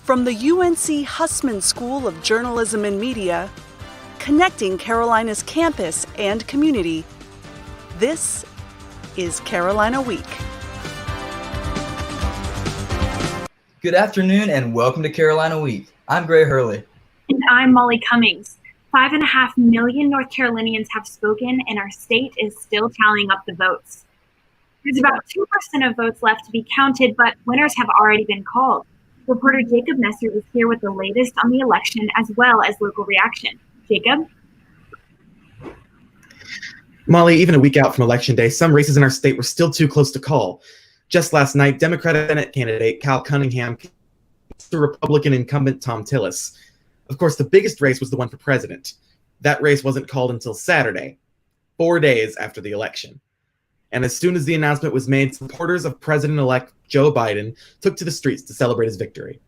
From the UNC Hussman School of Journalism and Media, connecting Carolina's campus and community, this is Carolina Week. Good afternoon and welcome to Carolina Week. I'm Gray Hurley. And I'm Molly Cummings. 5.5 million North Carolinians have spoken, and our state is still tallying up the votes. There's about 2% of votes left to be counted, but winners have already been called. Reporter Jacob Messer is here with the latest on the election as well as local reaction. Jacob? Molly, even a week out from Election Day, some races in our state were still too close to call. Just last night, Democratic Senate candidate Cal Cunningham to Republican incumbent Tom Tillis. Of course, the biggest race was the one for president. That race wasn't called until Saturday, 4 days after the election. And as soon as the announcement was made, supporters of President-elect Joe Biden took to the streets to celebrate his victory.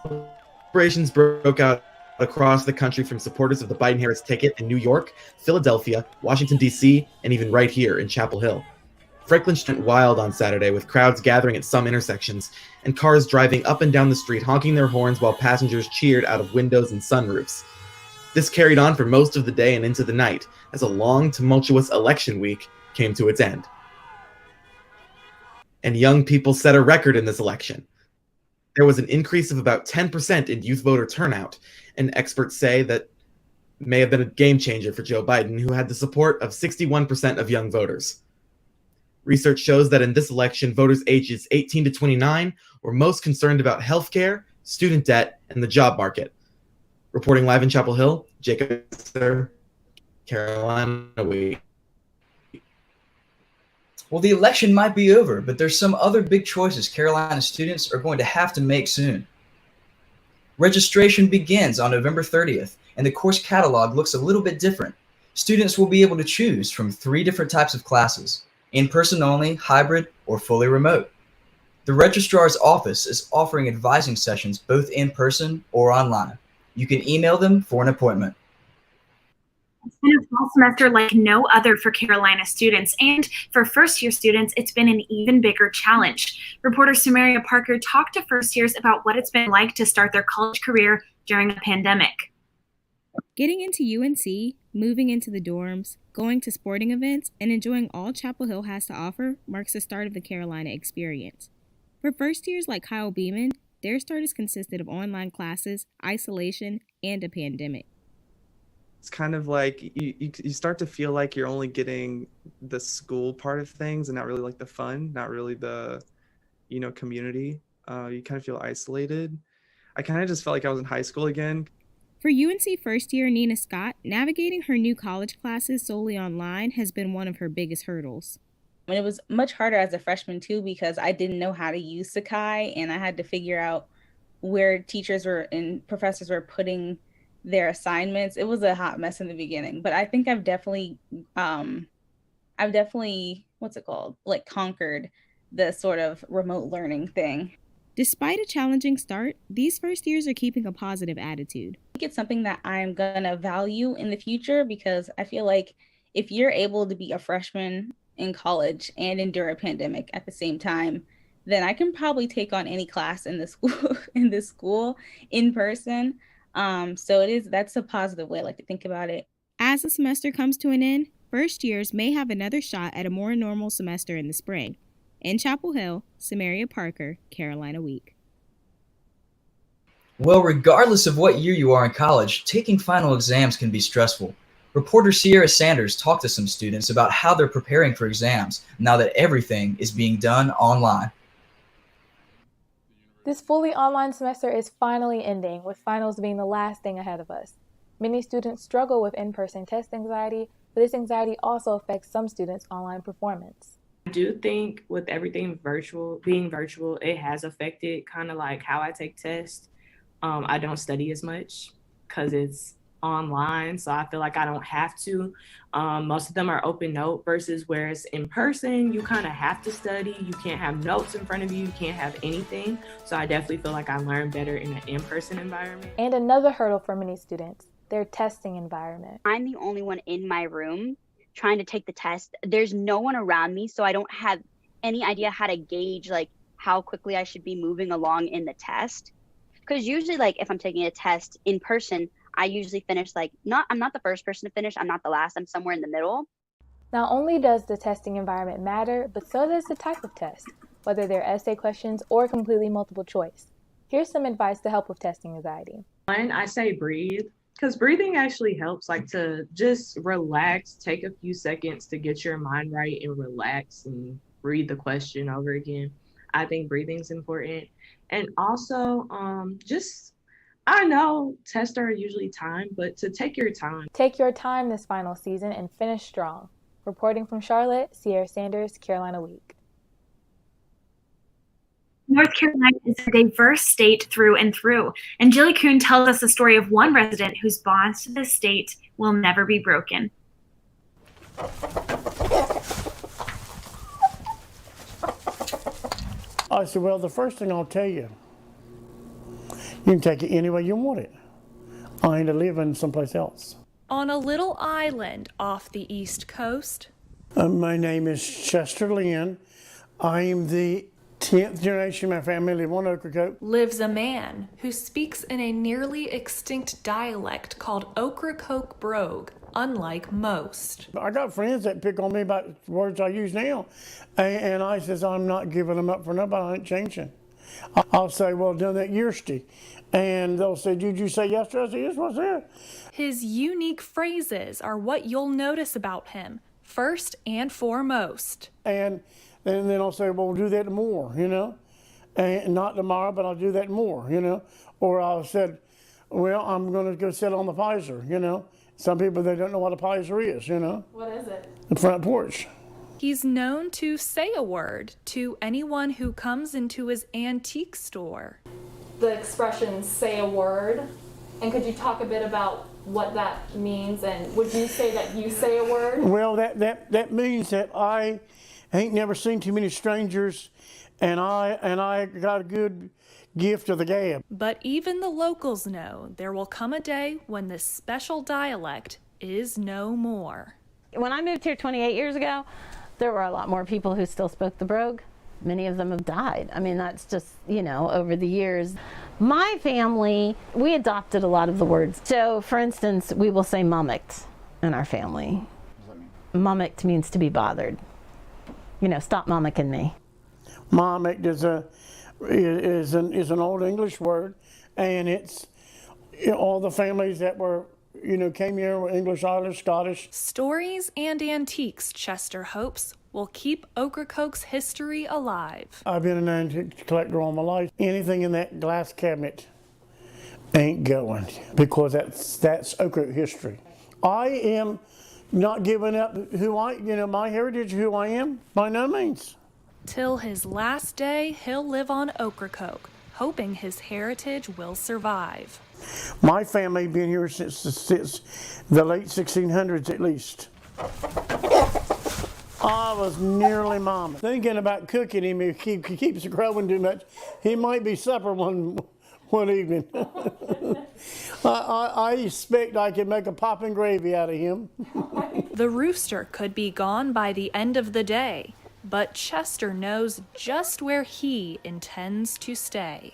Celebrations broke out across the country from supporters of the Biden-Harris ticket in New York, Philadelphia, Washington, D.C., and even right here in Chapel Hill. Franklin went wild on Saturday, with crowds gathering at some intersections and cars driving up and down the street honking their horns while passengers cheered out of windows and sunroofs. This carried on for most of the day and into the night, as a long, tumultuous election week came to its end. And young people set a record in this election. There was an increase of about 10% in youth voter turnout, and experts say that may have been a game changer for Joe Biden, who had the support of 61% of young voters. Research shows that in this election, voters ages 18 to 29 were most concerned about healthcare, student debt, and the job market. Reporting live in Chapel Hill, Jacob, Carolina Week. Well, the election might be over, but there's some other big choices Carolina students are going to have to make soon. Registration begins on November 30th, and the course catalog looks a little bit different. Students will be able to choose from 3 different types of classes: in-person only, hybrid, or fully remote. The registrar's office is offering advising sessions both in person or online. You can email them for an appointment. It's been a fall semester like no other for Carolina students, and for first-year students, it's been an even bigger challenge. Reporter Samaria Parker talked to first years about what it's been like to start their college career during a pandemic. Getting into UNC, moving into the dorms, going to sporting events, and enjoying all Chapel Hill has to offer marks the start of the Carolina experience. For first years like Kyle Beeman, their start is consisted of online classes, isolation, and a pandemic. It's kind of like you start to feel like you're only getting the school part of things and not really like the fun, not really the, community. You kind of feel isolated. I kind of just felt like I was in high school again. For UNC first year Nina Scott, navigating her new college classes solely online has been one of her biggest hurdles. And it was much harder as a freshman too, because I didn't know how to use Sakai, and I had to figure out where teachers were and professors were putting their assignments. It was a hot mess in the beginning, but I think I've definitely conquered the sort of remote learning thing. Despite a challenging start, these first years are keeping a positive attitude. I think it's something that I'm gonna value in the future, because I feel like if you're able to be a freshman in college and endure a pandemic at the same time, then I can probably take on any class in the school in person. So that's a positive way I like to think about it. As the semester comes to an end, first years may have another shot at a more normal semester in the spring. In Chapel Hill, Samaria Parker, Carolina Week. Well, regardless of what year you are in college, taking final exams can be stressful. Reporter Sierra Sanders talked to some students about how they're preparing for exams now that everything is being done online. This fully online semester is finally ending, with finals being the last thing ahead of us. Many students struggle with in-person test anxiety, but this anxiety also affects some students' online performance. I do think with everything being virtual, it has affected kind of like how I take tests. I don't study as much because it's online, so I feel like I don't have to. Most of them are open note versus whereas in person, you kind of have to study. You can't have notes in front of you. You can't have anything. So I definitely feel like I learn better in an in-person environment. And another hurdle for many students, their testing environment. I'm the only one in my room trying to take the test. There's no one around me, so I don't have any idea how to gauge like how quickly I should be moving along in the test. Because usually, like, if I'm taking a test in person, I usually finish I'm not the first person to finish, I'm not the last, I'm somewhere in the middle. Not only does the testing environment matter, but so does the type of test, whether they're essay questions or completely multiple choice. Here's some advice to help with testing anxiety. One, I say breathe, because breathing actually helps, like, to just relax, take a few seconds to get your mind right and relax and read the question over again. I think breathing is important. And also, I know tests are usually timed, but to take your time. Take your time this final season and finish strong. Reporting from Charlotte, Sierra Sanders, Carolina Week. North Carolina is a diverse state through and through, and Jilly Kuhn tells us the story of one resident whose bonds to the state will never be broken. I said, well, the first thing I'll tell you, you can take it any way you want it. I ain't living someplace else. On a little island off the East Coast. My name is Chester Lynn. I am the 10th generation of my family live on Ocracoke. Lives a man who speaks in a nearly extinct dialect called Ocracoke Brogue, unlike most. I got friends that pick on me about words I use now, and I says I'm not giving them up for nobody. I ain't changing. I'll say, well, done that yesterday. And they'll say, did you say yesterday? I said, yes, what's that? His unique phrases are what you'll notice about him, first and foremost. And then I'll say, well, we'll do that more, you know. And not tomorrow, but I'll do that more, you know. Or I'll said, well, I'm going to go sit on the Pfizer, you know. Some people, they don't know what a Pfizer is, you know. What is it? The front porch. He's known to say a word to anyone who comes into his antique store. The expression say a word, and could you talk a bit about what that means, and would you say that you say a word? Well, that means that I ain't never seen too many strangers, and I got a good gift of the gab. But even the locals know there will come a day when this special dialect is no more. When I moved here 28 years ago, there were a lot more people who still spoke the brogue. Many of them have died. I mean, that's just, you know, over the years. My family, we adopted a lot of the words. So, for instance, we will say mummicked in our family. What does that mean? Mummicked means to be bothered. You know, stop mummicking me. Mummicked is an old English word, and it's, you know, all the families that were, you know, came here were English, Irish, Scottish. Stories and antiques, Chester hopes, will keep Ocracoke's history alive. I've been an antique collector all my life. Anything in that glass cabinet ain't going, because that's Ocracoke history. I am not giving up my heritage, who I am, by no means. Till his last day, he'll live on Ocracoke, hoping his heritage will survive. My family been here since the late 1600s at least. I was nearly mama. Thinking about cooking him if he keeps growing too much. He might be supper one evening. I expect I can make a popping gravy out of him. The rooster could be gone by the end of the day, but Chester knows just where he intends to stay.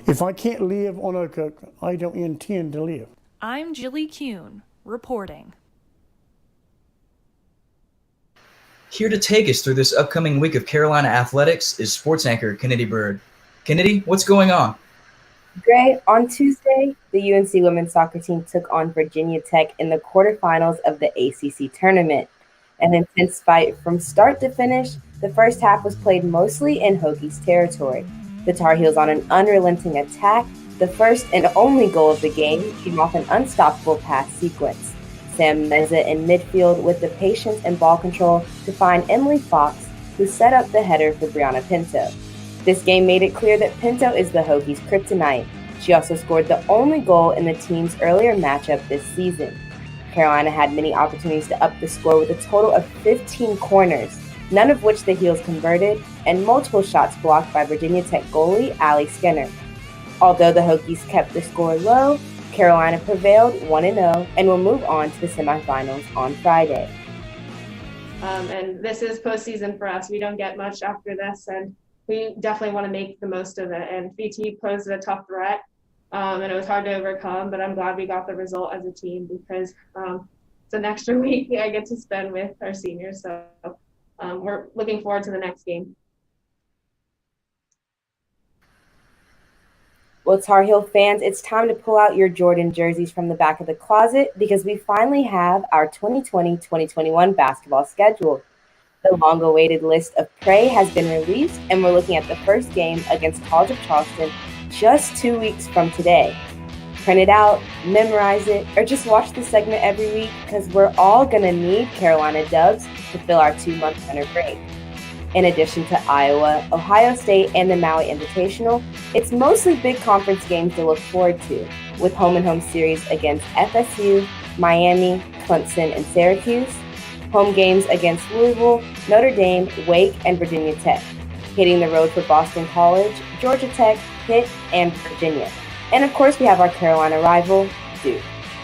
If I can't live on Ocracoke, I don't intend to live. I'm Jilly Kuhn, reporting. Here to take us through this upcoming week of Carolina athletics is sports anchor Kennedy Bird. Kennedy, what's going on? Gray, on Tuesday, the UNC women's soccer team took on Virginia Tech in the quarterfinals of the ACC tournament. An intense fight from start to finish, the first half was played mostly in Hokies territory. The Tar Heels on an unrelenting attack. The first and only goal of the game came off an unstoppable pass sequence. Sam Meza in midfield with the patience and ball control to find Emily Fox, who set up the header for Brianna Pinto. This game made it clear that Pinto is the Hokies' kryptonite. She also scored the only goal in the team's earlier matchup this season. Carolina had many opportunities to up the score with a total of 15 corners, none of which the Heels converted, and multiple shots blocked by Virginia Tech goalie Allie Skinner. Although the Hokies kept the score low, Carolina prevailed 1-0 and will move on to the semifinals on Friday. And this is postseason for us. We don't get much after this, and we definitely want to make the most of it. And VT posed a tough threat, and it was hard to overcome, but I'm glad we got the result as a team because it's an extra week I get to spend with our seniors. So we're looking forward to the next game. Well, Tar Heel fans, it's time to pull out your Jordan jerseys from the back of the closet because we finally have our 2020-2021 basketball schedule. The long-awaited list of prey has been released, and we're looking at the first game against College of Charleston just 2 weeks from today. Print it out, memorize it, or just watch the segment every week because we're all going to need Carolina Dubs to fill our 2-month winter break. In addition to Iowa, Ohio State, and the Maui Invitational, it's mostly big conference games to look forward to, with home-and-home series against FSU, Miami, Clemson, and Syracuse, home games against Louisville, Notre Dame, Wake, and Virginia Tech, hitting the road for Boston College, Georgia Tech, Pitt, and Virginia. And of course, we have our Carolina rival, Duke,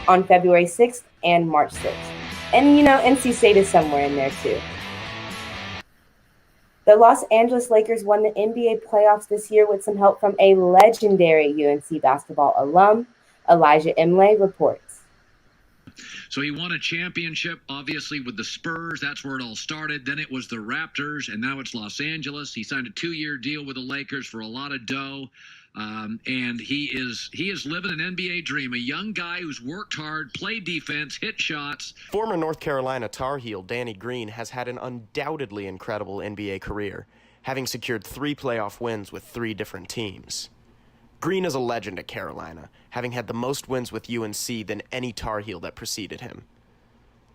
on February 6th and March 6th. And, NC State is somewhere in there, too. The Los Angeles Lakers won the NBA playoffs this year with some help from a legendary UNC basketball alum. Elijah Imlay reports. So he won a championship, obviously, with the Spurs. That's where it all started. Then it was the Raptors, and now it's Los Angeles. He signed a 2-year deal with the Lakers for a lot of dough. And he is living an NBA dream, a young guy who's worked hard, played defense, hit shots. Former North Carolina Tar Heel Danny Green has had an undoubtedly incredible NBA career, having secured 3 playoff wins with 3 different teams. Green is a legend at Carolina, having had the most wins with UNC than any Tar Heel that preceded him.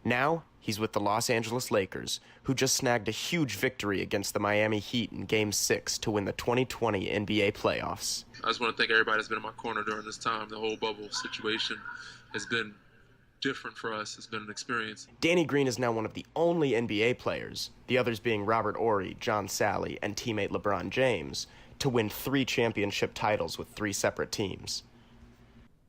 Now, he's with the Los Angeles Lakers, who just snagged a huge victory against the Miami Heat in Game 6 to win the 2020 NBA playoffs. I just want to thank everybody that's been in my corner during this time. The whole bubble situation has been different for us. It's been an experience. Danny Green is now one of the only NBA players, the others being Robert Horry, John Salley, and teammate LeBron James, to win 3 championship titles with 3 separate teams.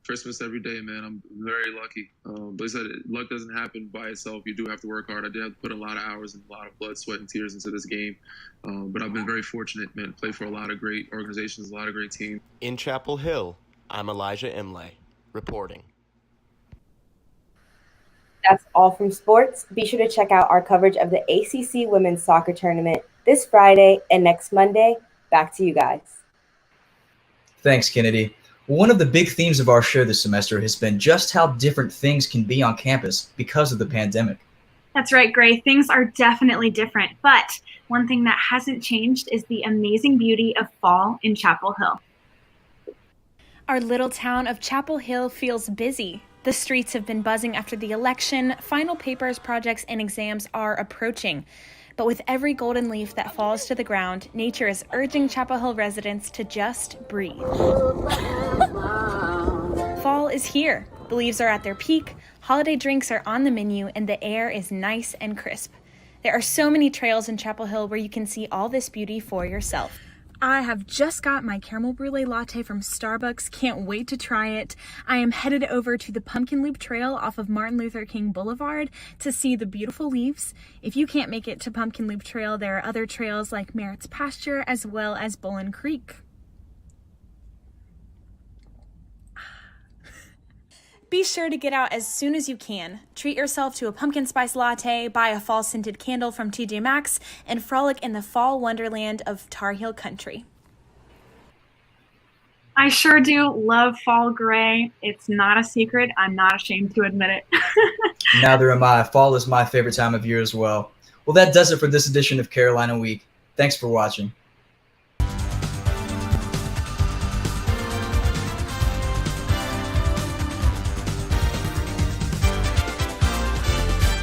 Christmas every day, man. I'm very lucky. But I said, luck doesn't happen by itself. You do have to work hard. I did have to put a lot of hours and a lot of blood, sweat, and tears into this game. But I've been very fortunate, man, to play for a lot of great organizations, a lot of great teams. In Chapel Hill, I'm Elijah Imlay, reporting. That's all from sports. Be sure to check out our coverage of the ACC Women's Soccer Tournament this Friday and next Monday. Back to you guys. Thanks, Kennedy. One of the big themes of our show this semester has been just how different things can be on campus because of the pandemic. That's right, Gray. Things are definitely different. But one thing that hasn't changed is the amazing beauty of fall in Chapel Hill. Our little town of Chapel Hill feels busy. The streets have been buzzing after the election. Final papers, projects, and exams are approaching. But with every golden leaf that falls to the ground, nature is urging Chapel Hill residents to just breathe. Fall is here. The leaves are at their peak, holiday drinks are on the menu, and the air is nice and crisp. There are so many trails in Chapel Hill where you can see all this beauty for yourself. I have just got my caramel brulee latte from Starbucks. Can't wait to try it. I am headed over to the Pumpkin Loop Trail off of Martin Luther King Boulevard to see the beautiful leaves. If you can't make it to Pumpkin Loop Trail, there are other trails like Merritt's Pasture as well as Bullen Creek. Be sure to get out as soon as you can. Treat yourself to a pumpkin spice latte, buy a fall scented candle from TJ Maxx, and frolic in the fall wonderland of Tar Heel Country. I sure do love fall, Gray. It's not a secret. I'm not ashamed to admit it. Neither am I. Fall is my favorite time of year as well. Well, that does it for this edition of Carolina Week. Thanks for watching.